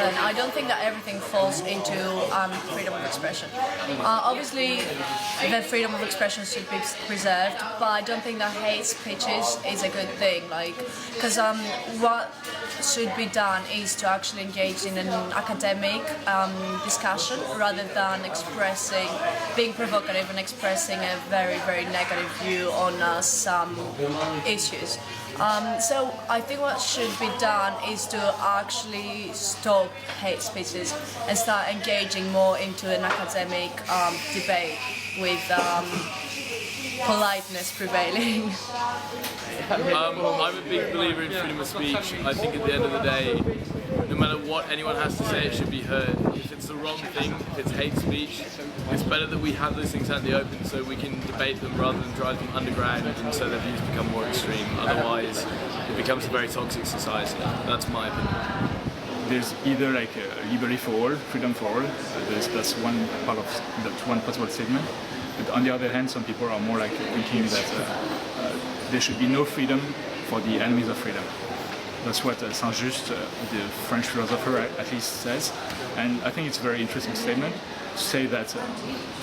concern. I don't think that everything falls into freedom of expression. Obviously, the freedom of expression should be preserved, but I don't think that hate speech is a good thing. Because what should be done is to actually engage in an academic discussion rather than being provocative and expressing a very, very negative view on some issues. So I think what should be done is to actually stop hate speeches and start engaging more into an academic debate with politeness prevailing. I'm a big believer in freedom of speech. I think at the end of the day, no matter what anyone has to say, it should be heard. If it's the wrong thing, if it's hate speech, it's better that we have those things out in the open so we can debate them rather than drive them underground and so their views become more extreme. Otherwise, it becomes a very toxic society. That's my opinion. There's either like liberty for all, freedom for all. That's one part of that's one possible statement. But on the other hand, some people are more like thinking that there should be no freedom for the enemies of freedom. That's what Saint-Just, the French philosopher, at least says. And I think it's a very interesting statement to say that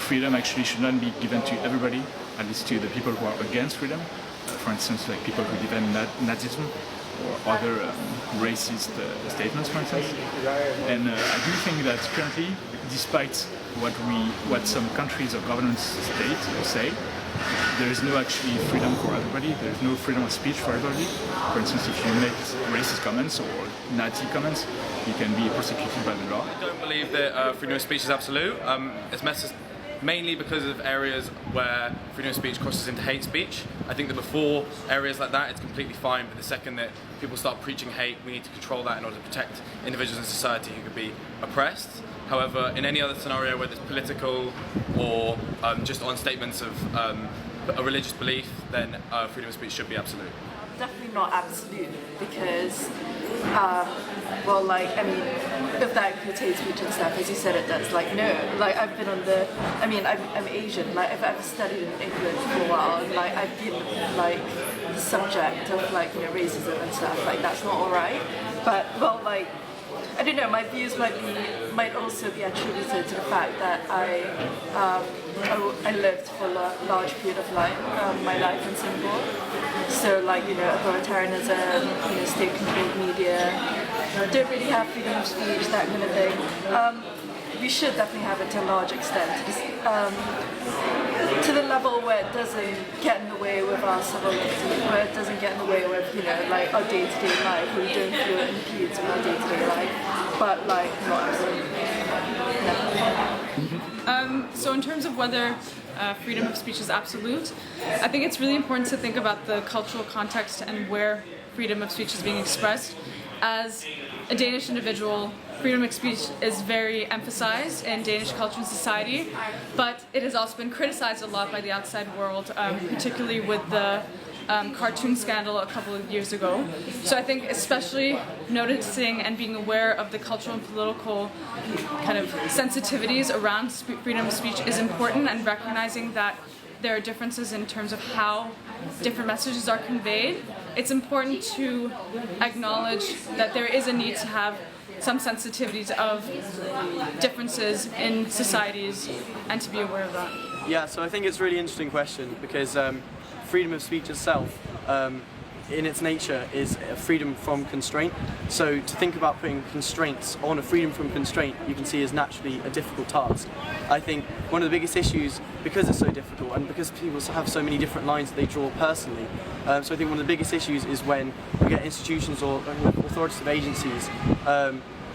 freedom actually should not be given to everybody, at least to the people who are against freedom. For instance, like people who defend Nazism or other racist statements, for instance. And I do think that currently, despite what some countries or governments say, there is no actually freedom for everybody. There is no freedom of speech for everybody. For instance, if you make racist comments or Nazi comments, you can be prosecuted by the law. I don't believe that freedom of speech is absolute. It's mainly because of areas where freedom of speech crosses into hate speech. I think that before areas like that, it's completely fine, but the second that people start preaching hate, we need to control that in order to protect individuals in society who could be oppressed. However, in any other scenario, whether it's political or just on statements of a religious belief, then freedom of speech should be absolute. Definitely not absolute, because if that includes hate speech and stuff, as you said, it does. I've been I'm Asian. If I've studied in England for a while, and I've been the subject of racism and stuff. That's not alright. But I don't know. My views might also be attributed to the fact that I lived for a large period of my life in Singapore. So authoritarianism, state-controlled media, don't really have freedom of speech, that kind of thing. We should definitely have it to a large extent, to the level where it doesn't get in the way with our civil liberty, where it doesn't get in the way with our day-to-day life, where we don't feel it impedes on our day-to-day life, but not absolutely. So in terms of whether freedom of speech is absolute, I think it's really important to think about the cultural context and where freedom of speech is being expressed. As a Danish individual, freedom of speech is very emphasized in Danish culture and society, but it has also been criticized a lot by the outside world, particularly with the cartoon scandal a couple of years ago. So I think especially noticing and being aware of the cultural and political kind of sensitivities around freedom of speech is important, and recognizing that there are differences in terms of how different messages are conveyed. It's important to acknowledge that there is a need to have some sensitivities of differences in societies and to be aware of that. Yeah, so I think it's a really interesting question, because freedom of speech itself, in its nature, is a freedom from constraint. So to think about putting constraints on a freedom from constraint, you can see is naturally a difficult task. I think one of the biggest issues, because it's so difficult and because people have so many different lines that they draw personally, so I think one of the biggest issues is when you get institutions or authoritative agencies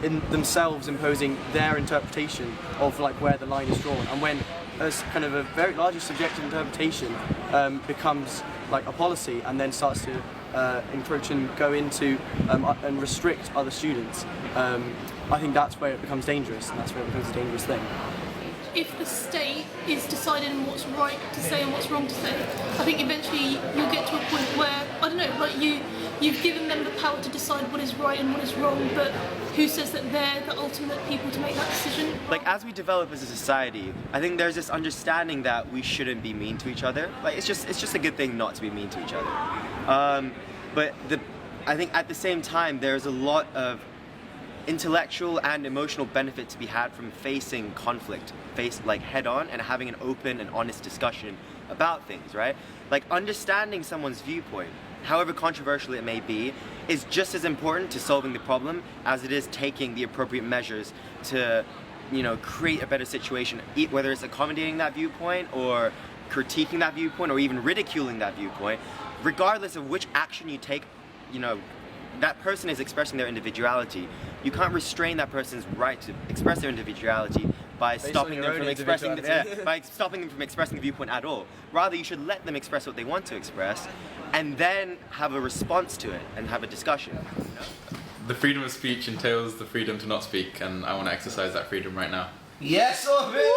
in themselves imposing their interpretation of where the line is drawn, and when kind of a very largely subjective interpretation becomes a policy and then starts to encroach and go into and restrict other students. I think that's where it becomes dangerous, and that's where it becomes a dangerous thing. If the state is deciding what's right to say and what's wrong to say, I think eventually you'll get to a point where, I don't know, you've given them the power to decide what is right and what is wrong, but who says that they're the ultimate people to make that decision? As we develop as a society, I think there's this understanding that we shouldn't be mean to each other. It's just a good thing not to be mean to each other. But I think at the same time, there's a lot of intellectual and emotional benefit to be had from facing conflict, like head on, and having an open and honest discussion about things, right? Like understanding someone's viewpoint, however controversial it may be, is just as important to solving the problem as it is taking the appropriate measures to, create a better situation, whether it's accommodating that viewpoint or critiquing that viewpoint or even ridiculing that viewpoint. Regardless of which action you take, that person is expressing their individuality. You can't restrain that person's right to express their individuality by stopping them from expressing the viewpoint at all. Rather, you should let them express what they want to express, and then have a response to it and have a discussion. The freedom of speech entails the freedom to not speak, and I want to exercise that freedom right now. Yes, Ovi!